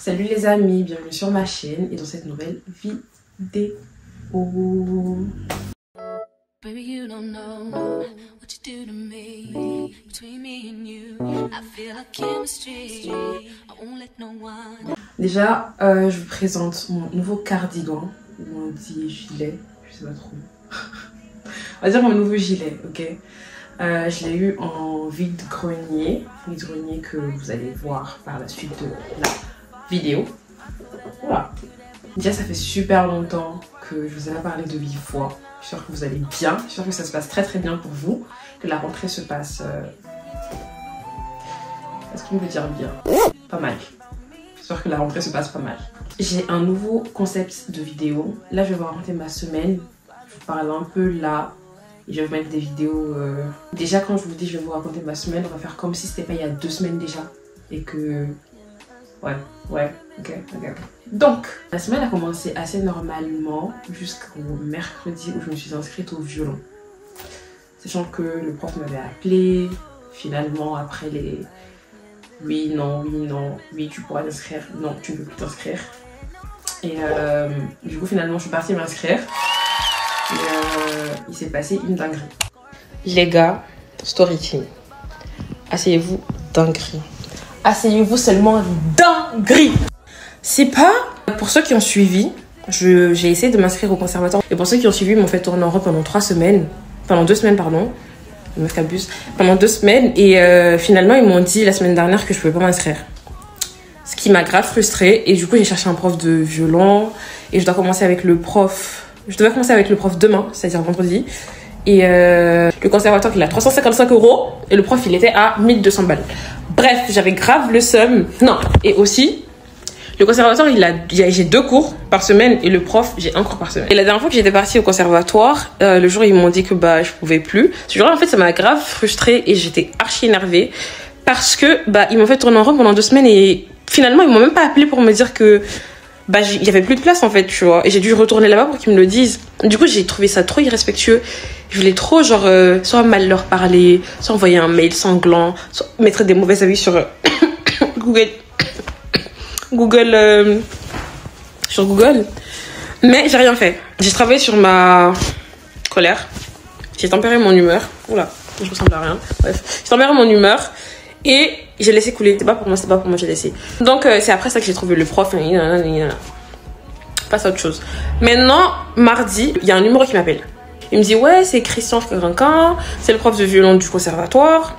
Salut les amis, bienvenue sur ma chaîne et dans cette nouvelle vidéo. Baby, you don't know what you do to me. Between me and you, I feel like chemistry. I won't let no one. Déjà, je vous présente mon nouveau cardigan, ou on dit gilet, je sais pas trop. On va dire mon nouveau gilet, ok. Je l'ai eu en vide-grenier que vous allez voir par la suite de la vidéo. Voilà. Déjà, ça fait super longtemps que je vous ai pas parlé de vive voix. Je suis sûre que vous allez bien, je suis sûre que ça se passe très bien pour vous, que la rentrée se passe... Est-ce qu'on peut dire bien? Pas mal. Je suis sûre que la rentrée se passe pas mal. J'ai un nouveau concept de vidéo. Là, je vais vous raconter ma semaine. Je vous parle un peu là. Et je vais vous mettre des vidéos... Déjà, quand je vous dis je vais vous raconter ma semaine, on va faire comme si c'était pas il y a 2 semaines déjà. Et que... Ouais, ok. Donc, la semaine a commencé assez normalement jusqu'au mercredi où je me suis inscrite au violon. Sachant que le prof m'avait appelé, finalement après les... Oui, non, oui, tu pourras t'inscrire, non, tu ne peux plus t'inscrire. Et du coup, finalement, je suis partie m'inscrire. Et il s'est passé une dinguerie. Les gars, story time. Asseyez-vous, dinguerie. Asseyez-vous seulement, dinguerie. C'est pas... Pour ceux qui ont suivi, j'ai essayé de m'inscrire au conservatoire. Et pour ceux qui ont suivi, ils m'ont fait tourner en rond pendant 2 semaines, pardon. Le meuf abuse. Pendant 2 semaines. Et finalement, ils m'ont dit la semaine dernière que je pouvais pas m'inscrire. Ce qui m'a grave frustrée. Et du coup, j'ai cherché un prof de violon. Et je dois commencer avec le prof... Je devais commencer avec le prof demain, c'est-à-dire vendredi. Et le conservatoire, il a 355 €. Et le prof, il était à 1200 balles. Bref, j'avais grave le seum. Non, et aussi, le conservatoire, j'ai 2 cours par semaine. Et le prof, j'ai 1 cours par semaine. Et la dernière fois que j'étais partie au conservatoire, le jour, ils m'ont dit que je pouvais plus. Ce jour-là, en fait, ça m'a grave frustrée. Et j'étais archi énervée. Parce que, ils m'ont fait tourner en rond pendant 2 semaines. Et finalement, ils m'ont même pas appelé pour me dire que... il y avait plus de place en fait, tu vois, et j'ai dû retourner là-bas pour qu'ils me le disent. Du coup, j'ai trouvé ça trop irrespectueux. Je voulais trop, genre, soit mal leur parler, soit envoyer un mail sanglant, soit mettre des mauvais avis sur Google. Mais j'ai rien fait. J'ai travaillé sur ma colère. J'ai tempéré mon humeur. Oula, je ressemble à rien. Bref, j'ai tempéré mon humeur. Et j'ai laissé couler. C'est pas pour moi, j'ai laissé. Donc, c'est après ça que j'ai trouvé le prof. Passe à autre chose. Maintenant, mardi, il y a un numéro qui m'appelle. Il me dit, ouais, c'est Christian Frérinquin, c'est le prof de violon du conservatoire.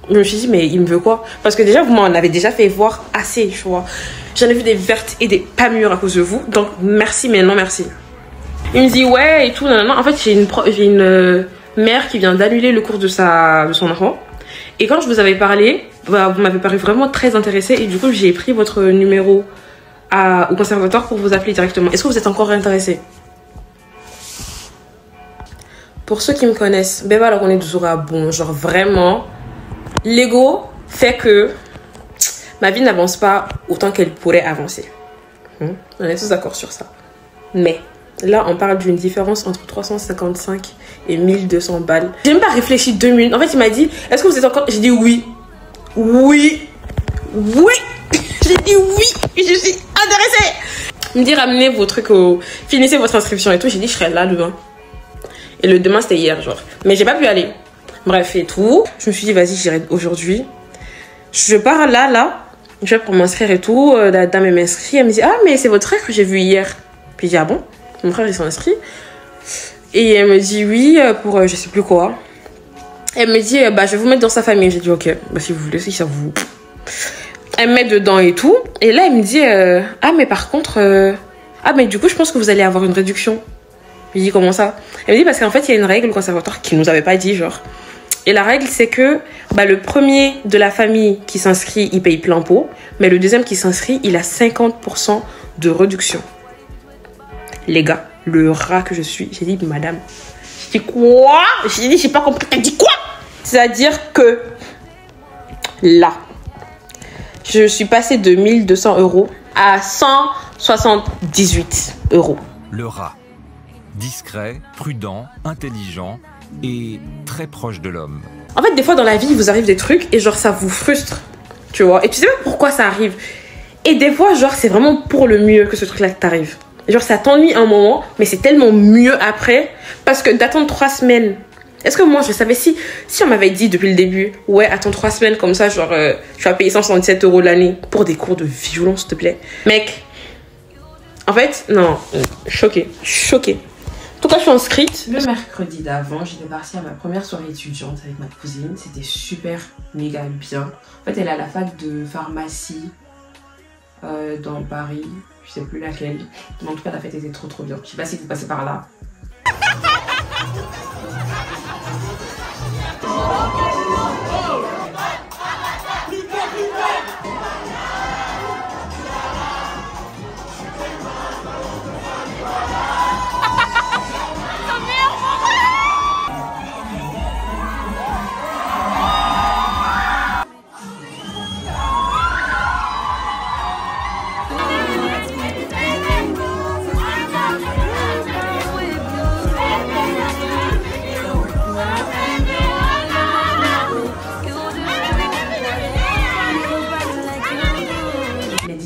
Je me suis dit, mais il me veut quoi? Parce que déjà, vous m'en avez déjà fait voir assez, tu vois. J'en ai vu des vertes et des pas mûres à cause de vous. Donc, merci, mais non merci. Il me dit, ouais, et tout, nanana. En fait, j'ai une mère qui vient d'annuler le cours de son enfant. Et quand je vous avais parlé, vous m'avez paru vraiment très intéressée. Et du coup, j'ai pris votre numéro au conservatoire pour vous appeler directement. Est-ce que vous êtes encore intéressé? Pour ceux qui me connaissent, alors on est toujours à bon. Genre vraiment, l'ego fait que ma vie n'avance pas autant qu'elle pourrait avancer. On est tous d'accord sur ça. Mais là, on parle d'une différence entre 355 et 1200 balles. J'ai même pas réfléchi 2 minutes. En fait, il m'a dit, est-ce que vous êtes encore... J'ai dit oui. Oui. J'ai dit oui. Je suis intéressée. Il me dit, ramenez vos trucs finissez votre inscription et tout. J'ai dit, je serai là demain. Et le demain, c'était hier, genre. Mais j'ai pas pu aller. Bref, et tout. Je me suis dit, vas-y, j'irai aujourd'hui. Je pars là. Je vais pour m'inscrire et tout. La dame, elle m'inscrit. Elle me dit, ah, mais c'est votre frère que j'ai vu hier. Puis j'ai dit, ah bon? Mon frère, il s'est inscrit. Et elle me dit, oui, pour je sais plus quoi. Elle me dit, je vais vous mettre dans sa famille. J'ai dit, ok, si vous voulez, si ça vous... Elle me met dedans et tout. Et là, elle me dit, ah, mais par contre... mais du coup, je pense que vous allez avoir une réduction. Je dis, comment ça? Elle me dit, parce qu'en fait, il y a une règle au conservatoire qui nous avait pas dit, genre. Et la règle, c'est que le premier de la famille qui s'inscrit, il paye plein pot. Mais le deuxième qui s'inscrit, il a 50% de réduction. Les gars, le rat que je suis, j'ai dit, madame. J'ai dit, quoi? J'ai dit, j'ai pas compris. Elle dit, quoi? C'est-à-dire que là, je suis passée de 1200 € à 178 €. Le rat. Discret, prudent, intelligent et très proche de l'homme. En fait, des fois dans la vie, il vous arrive des trucs et genre ça vous frustre, tu vois. Et tu sais pas pourquoi ça arrive. Et des fois, genre, c'est vraiment pour le mieux que ce truc-là t'arrive. Genre, ça t'ennuie un moment, mais c'est tellement mieux après. Parce que d'attendre 3 semaines... Est-ce que moi, je savais si on m'avait dit depuis le début, ouais, attends 3 semaines comme ça, genre, tu vas payer 177 € l'année pour des cours de violon, s'il te plaît. Mec, en fait, non, choquée. En tout cas, je suis inscrite. Le mercredi d'avant, j'étais partie à ma première soirée étudiante avec ma cousine. C'était super, méga bien. En fait, elle est à la fac de pharmacie dans Paris. Je sais plus laquelle. Mais en tout cas, la fête était trop bien. Je sais pas si vous passez par là.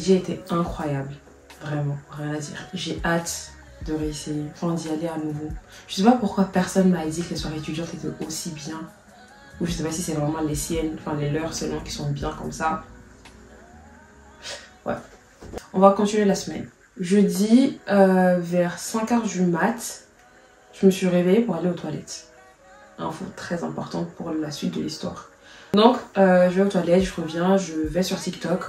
Était incroyable, vraiment, rien à dire. J'ai hâte de réessayer, enfin d'y aller à nouveau. Je sais pas pourquoi personne m'a dit que les soirées étudiantes étaient aussi bien, ou je sais pas si c'est vraiment les siennes, enfin les leurs seulement qui sont bien comme ça. Ouais, on va continuer la semaine. Jeudi, vers 5 h du mat, je me suis réveillée pour aller aux toilettes. Info très importante pour la suite de l'histoire. Donc, je vais aux toilettes, je reviens, je vais sur TikTok.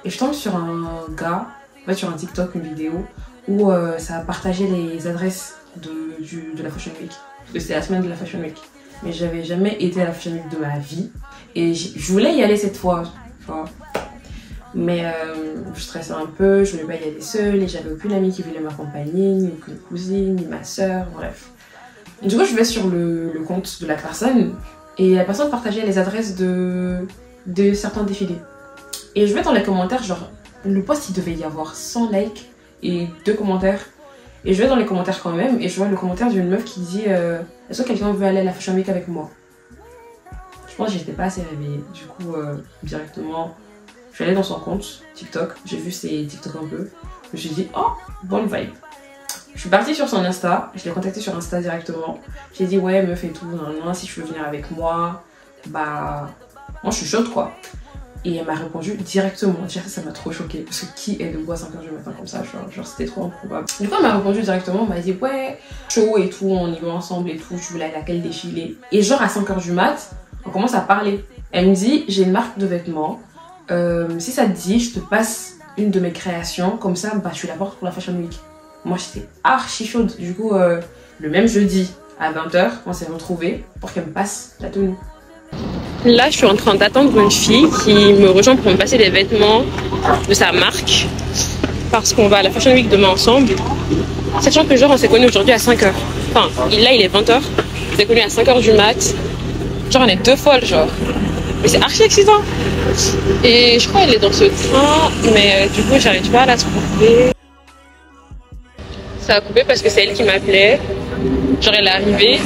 Et je tombe sur un gars, en fait sur un TikTok, une vidéo, où ça a partagé les adresses de la Fashion Week. Parce que c'était la semaine de la Fashion Week. Mais j'avais jamais été à la Fashion Week de ma vie. Et je voulais y aller cette fois, tu vois. Mais je stressais un peu, je voulais pas y aller seule. Et j'avais aucune amie qui voulait m'accompagner, ni aucune cousine, ni ma soeur, bref. Et du coup, je vais sur le compte de la personne. Et la personne partageait les adresses de certains défilés. Et je vais dans les commentaires, genre, le post il devait y avoir 100 likes et 2 commentaires. Et je vais dans les commentaires quand même, et je vois le commentaire d'une meuf qui dit est-ce que quelqu'un veut aller à la Fashion Week avec moi? Je pense que j'étais pas assez réveillée. Du coup, directement, je suis allée dans son compte TikTok, j'ai vu ses TikTok un peu. Je me suis dit, oh, bonne vibe. Je suis partie sur son Insta, je l'ai contacté sur Insta directement. J'ai dit, ouais, meuf et tout, non, si tu veux venir avec moi, bah, moi je suis chaude quoi. Et elle m'a répondu directement. Ça m'a trop choquée. Parce que qui est debout à 5 h du matin comme ça? Genre c'était trop improbable. Du coup, elle m'a répondu directement. Elle m'a dit, ouais, chaud et tout, on y va ensemble et tout. Tu veux aller à laquelle défiler? Et genre à 5 h du mat, on commence à parler. Elle me dit, j'ai une marque de vêtements. Si ça te dit, je te passe une de mes créations. Comme ça, bah, tu la portes pour la Fashion Week. Moi, j'étais archi chaude. Du coup, le même jeudi à 20 h, on s'est retrouvés pour qu'elle me passe la tenue. Là, je suis en train d'attendre une fille qui me rejoint pour me passer des vêtements de sa marque. Parce qu'on va à la Fashion Week demain ensemble. Sachant que genre, on s'est connus aujourd'hui à 5 h. Enfin, là, il est 20 h. On s'est connus à 5 h du mat. Genre, on est 2 folles, genre. Mais c'est archi excitant. Et je crois qu'elle est dans ce train. Mais du coup, j'arrive pas à la trouver. Ça a coupé parce que c'est elle qui m'appelait. Genre, elle est arrivée.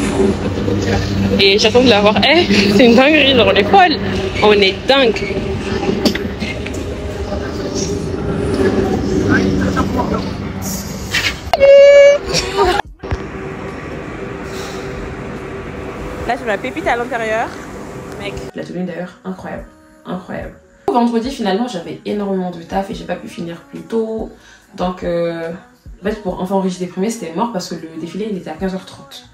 Et j'attends de la voir. Eh, c'est une dinguerie, genre on est folle. On est dingue. Là, j'ai ma pépite à l'intérieur. Mec, la tenue d'ailleurs, incroyable. Incroyable. Vendredi, finalement, j'avais énormément de taf et j'ai pas pu finir plus tôt. Donc, en fait, pour Enfants Riches Déprimés, c'était mort parce que le défilé, il était à 15 h 30.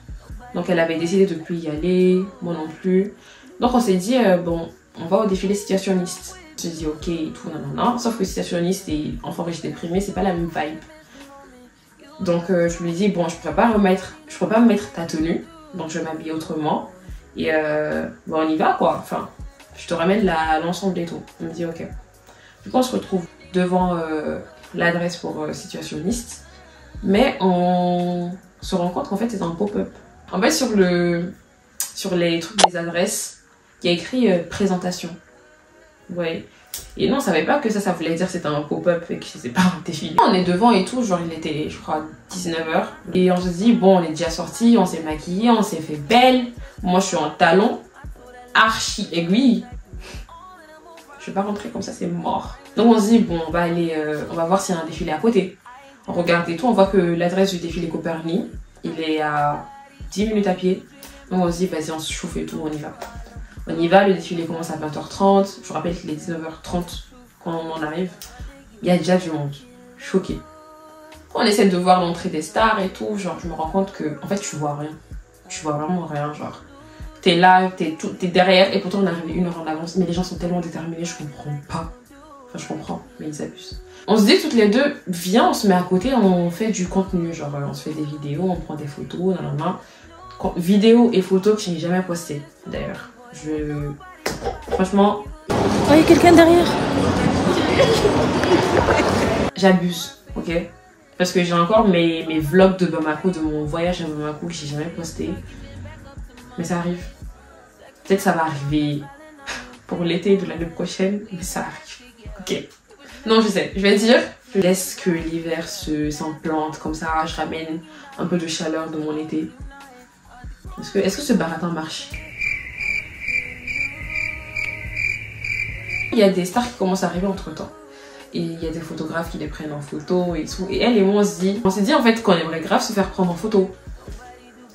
Donc elle avait décidé de ne plus y aller, moi non plus. Donc on s'est dit, bon, on va au défilé situationniste. On s'est dit, ok, et tout, nanana. Sauf que situationniste et Enfants Riches Déprimés, c'est pas la même vibe. Donc je lui ai dit, bon, je pourrais pas me mettre ta tenue. Donc je vais m'habiller autrement. Et bon, on y va quoi. Enfin, je te ramène l'ensemble et tout. On me dit, ok. Du coup, on se retrouve devant l'adresse pour situationniste. Mais on se rend compte qu'en fait, c'est un pop-up. En fait, sur les trucs des adresses, il y a écrit présentation. Ouais. Et non, on savait pas que ça voulait dire que c'était un pop-up et que c'était pas un défilé. On est devant et tout, genre il était, je crois, 19 h. Et on se dit, bon, on est déjà sortis, on s'est maquillé, on s'est fait belle. Moi, je suis en talons, archi aiguille. Je vais pas rentrer comme ça, c'est mort. Donc on se dit, bon, on va aller, on va voir s'il y a un défilé à côté. On regarde et tout, on voit que l'adresse du défilé Copernic, il est à 10 minutes à pied. Donc on se dit, vas-y, on se chauffe et tout, on y va. On y va, le défilé commence à 20h30. Je vous rappelle qu'il est 19h30 quand on arrive. Il y a déjà du monde. Choquée. On essaie de voir l'entrée des stars et tout. Genre, je me rends compte que, en fait, tu vois rien. Tu vois vraiment rien. Genre, t'es là, t'es derrière. Et pourtant, on est arrivé 1 heure en avance. Mais les gens sont tellement déterminés, je comprends pas. Enfin, je comprends, mais ils abusent. On se dit toutes les deux, viens, on se met à côté, on fait du contenu. Genre, on se fait des vidéos, on prend des photos, nanana. Vidéos et photos que je n'ai jamais postées, d'ailleurs. Franchement... Oh, il y a quelqu'un derrière. J'abuse, ok? Parce que j'ai encore mes vlogs de Bamako, de mon voyage à Bamako que j'ai jamais posté. Mais ça arrive. Peut-être que ça va arriver pour l'été de l'année prochaine, mais ça arrive. Ok. Non, je sais, je vais dire, je laisse que l'hiver s'implante comme ça, je ramène un peu de chaleur de mon été. Est-ce que ce baratin marche? Il y a des stars qui commencent à arriver entre temps. Et il y a des photographes qui les prennent en photo et tout. Et elle et moi, on s'est dit en fait qu'on aimerait grave se faire prendre en photo.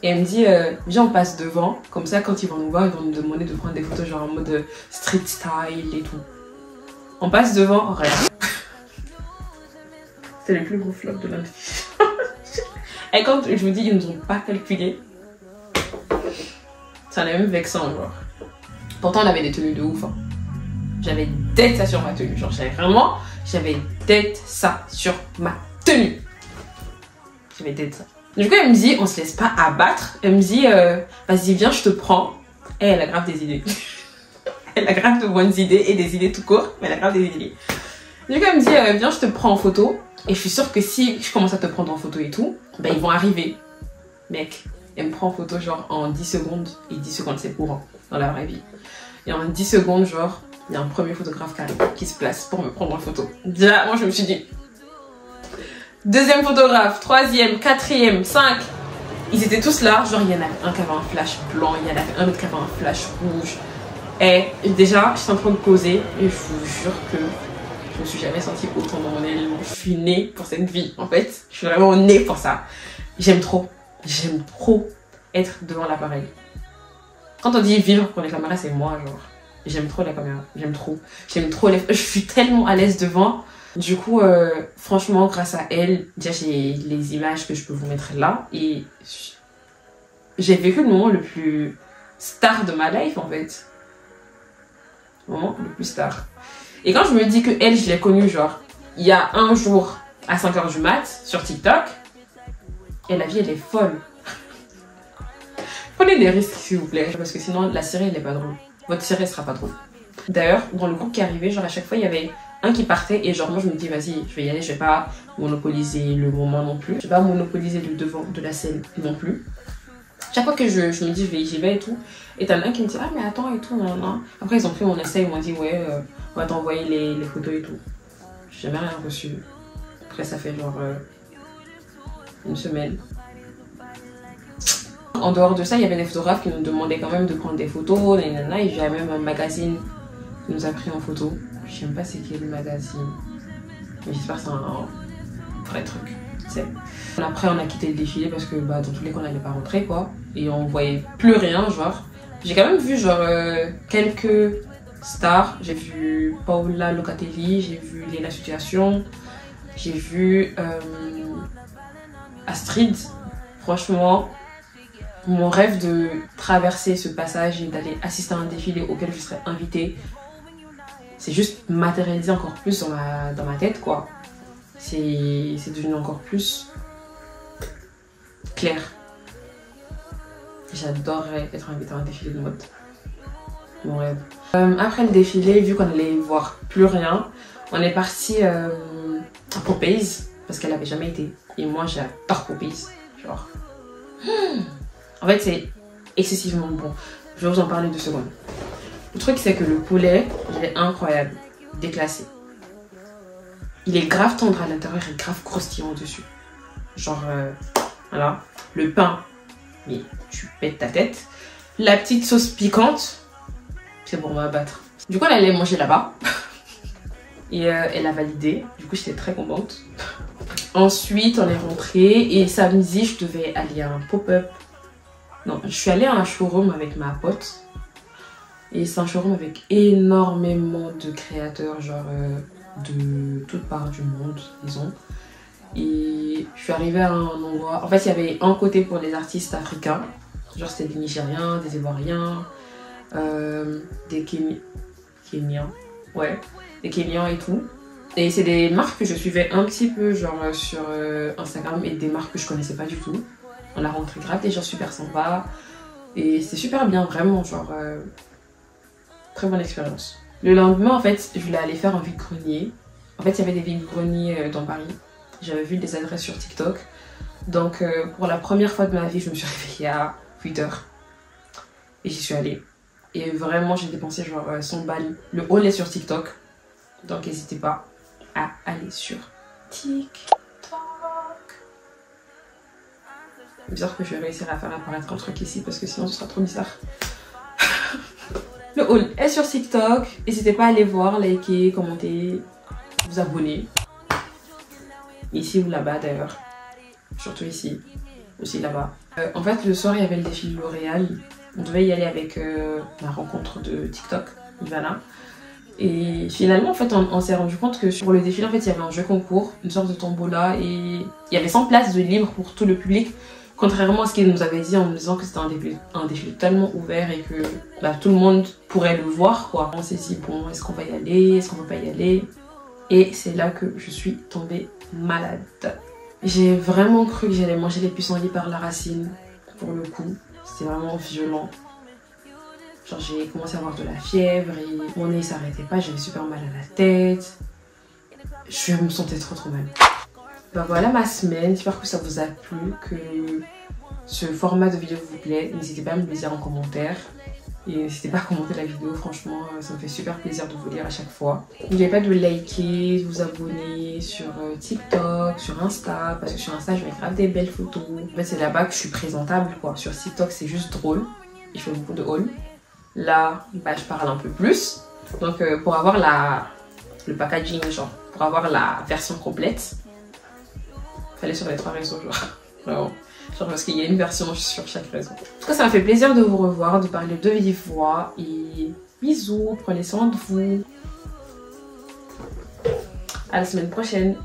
Et elle me dit, viens, on passe devant. Comme ça, quand ils vont nous voir, ils vont nous demander de prendre des photos genre en mode street style et tout. On passe devant, rien. C'est le plus gros flop de l'année. Et quand je vous dis, ils nous ont pas calculé. Ça en est même vexant, genre. Pourtant, on avait des tenues de ouf. Hein. J'avais tête ça sur ma tenue. Genre, j'avais tête ça sur ma tenue. J'avais tête ça. Du coup, elle me dit, on se laisse pas abattre. Elle me dit, vas-y, viens, je te prends. Et elle a grave des idées. Elle a grave de bonnes idées et des idées tout court, mais elle a grave des idées. Du coup, elle me dit, viens, je te prends en photo. Et je suis sûre que si je commence à te prendre en photo et tout, ben ils vont arriver. Mec, elle me prend en photo genre en 10 secondes. Et 10 secondes, c'est courant dans la vraie vie. Et en 10 secondes, genre, il y a un premier photographe qui se place pour me prendre en photo. Déjà, moi, je me suis dit... Deuxième photographe, troisième, quatrième, 5. Ils étaient tous là. Genre, il y en avait un qui avait un flash blanc, il y en avait un autre qui avait un flash rouge. Et déjà, je suis en train de poser et je vous jure que je me suis jamais sentie autant dans mon élément. Je suis née pour cette vie, en fait. Je suis vraiment née pour ça. J'aime trop être devant l'appareil. Quand on dit vivre pour les caméras, c'est moi, genre. J'aime trop la caméra, j'aime trop je suis tellement à l'aise devant. Du coup, franchement, grâce à elle, déjà j'ai les images que je peux vous mettre là. Et j'ai vécu le moment le plus star de ma life, en fait. Le moment le plus star. Et quand je me dis que elle, je l'ai connue, genre, il y a un jour à 5h du mat sur TikTok, et la vie, elle est folle. Prenez des risques, s'il vous plaît, parce que sinon, la série, elle n'est pas drôle. Votre série, elle sera pas drôle. D'ailleurs, dans le groupe qui arrivait, genre, à chaque fois, il y avait un qui partait, et genre, moi, je me dis, vas-y, je vais y aller, je vais pas monopoliser le moment non plus. Je vais pas monopoliser le devant de la scène non plus. Chaque fois que je me dis, j'y vais et tout, et t'as un qui me dit, ah, mais attends et tout, non, non. Après, ils ont fait mon essai, ils m'ont dit, ouais, on va t'envoyer les photos et tout. J'ai jamais rien reçu. Après, ça fait genre une semaine. En dehors de ça, il y avait des photographes qui nous demandaient quand même de prendre des photos, et il y avait même un magazine qui nous a pris en photo. Je sais même pas c'est quel magazine, mais j'espère que c'est un vrai truc. Après, on a quitté le défilé parce que bah, dans tous les cas, on n'allait pas rentrer, quoi. Et on voyait plus rien, genre. J'ai quand même vu genre quelques stars. J'ai vu Paola Locatelli, j'ai vu Léna Situation, j'ai vu Astrid. Franchement, mon rêve de traverser ce passage et d'aller assister à un défilé auquel je serais invitée, c'est juste matérialisé encore plus dans ma tête, quoi. C'est devenu encore plus clair. J'adorerais être invitée à un défilé de mode. Mon rêve. Après le défilé, vu qu'on allait voir plus rien, on est parti à Popeyes parce qu'elle avait jamais été. Et moi, j'adore Popeyes. Genre. En fait, c'est excessivement bon. Je vais vous en parler 2 secondes. Le truc, c'est que le poulet, il est incroyable. Déclassé. Il est grave tendre à l'intérieur et grave croustillant au-dessus. Genre, voilà. Le pain, mais tu pètes ta tête. La petite sauce piquante, c'est bon, on va battre. Du coup, on allait manger là-bas. Et elle a validé, du coup j'étais très contente. Ensuite on est rentré et samedi je devais aller à un pop-up. Non, je suis allée à un showroom avec ma pote. Et c'est un showroom avec énormément de créateurs, genre de toutes parts du monde, disons. Et je suis arrivée à un endroit... En fait, il y avait un côté pour les artistes africains. Genre, c'était des Nigériens, des Ivoiriens, des Kenyans. Ouais, des Kenyans et tout. Et c'est des marques que je suivais un petit peu, genre sur Instagram, et des marques que je connaissais pas du tout. On a rencontré grave des gens super sympas. Et c'était super bien, vraiment, genre... très bonne expérience. Le lendemain, en fait, je voulais aller faire un vide-grenier. En fait, il y avait des vides-greniers dans Paris. J'avais vu des adresses sur TikTok. Donc, pour la première fois de ma vie, je me suis réveillée à 8h. Et j'y suis allée. Et vraiment, j'ai dépensé genre 100 balles. Le haul est sur TikTok. Donc, n'hésitez pas à aller sur TikTok. C'est bizarre que je vais réussir à faire apparaître un truc ici parce que sinon, ce sera trop bizarre. Le haul est sur TikTok. N'hésitez pas à aller voir, liker, commenter, vous abonner. Ici ou là-bas d'ailleurs. Surtout ici. Aussi là-bas. En fait, le soir, il y avait le défilé L'Oréal. On devait y aller avec ma rencontre de TikTok, Ivana. Et finalement, en fait, on s'est rendu compte que sur le défilé, en fait, il y avait un jeu concours, une sorte de tombola. Et il y avait 100 places de libre pour tout le public. Contrairement à ce qu'ils nous avaient dit en nous disant que c'était un défilé tellement ouvert et que bah, tout le monde pourrait le voir, quoi. On s'est dit, bon, est-ce qu'on va y aller? Est-ce qu'on va pas y aller? Et c'est là que je suis tombée malade. J'ai vraiment cru que j'allais manger les pissenlits par la racine. Pour le coup, c'était vraiment violent. Genre j'ai commencé à avoir de la fièvre et mon nez s'arrêtait pas, j'avais super mal à la tête. Je me sentais trop mal. Bah voilà ma semaine, j'espère que ça vous a plu, que ce format de vidéo vous plaît. N'hésitez pas à me le dire en commentaire. Et n'hésitez pas à commenter la vidéo, franchement ça me fait super plaisir de vous lire à chaque fois. N'oubliez pas de liker, de vous abonner sur TikTok, sur Insta, parce que sur Insta je mets grave des belles photos. En fait c'est là-bas que je suis présentable quoi. Sur TikTok c'est juste drôle, je fais beaucoup de haul. Là bah, je parle un peu plus. Donc pour avoir le packaging, genre pour avoir la version complète, fallait sur les 3 réseaux genre. Vraiment. Genre parce qu'il y a une version sur chaque réseau. En tout cas, ça m'a fait plaisir de vous revoir, de parler de vive voix. Et bisous, prenez soin de vous. À la semaine prochaine.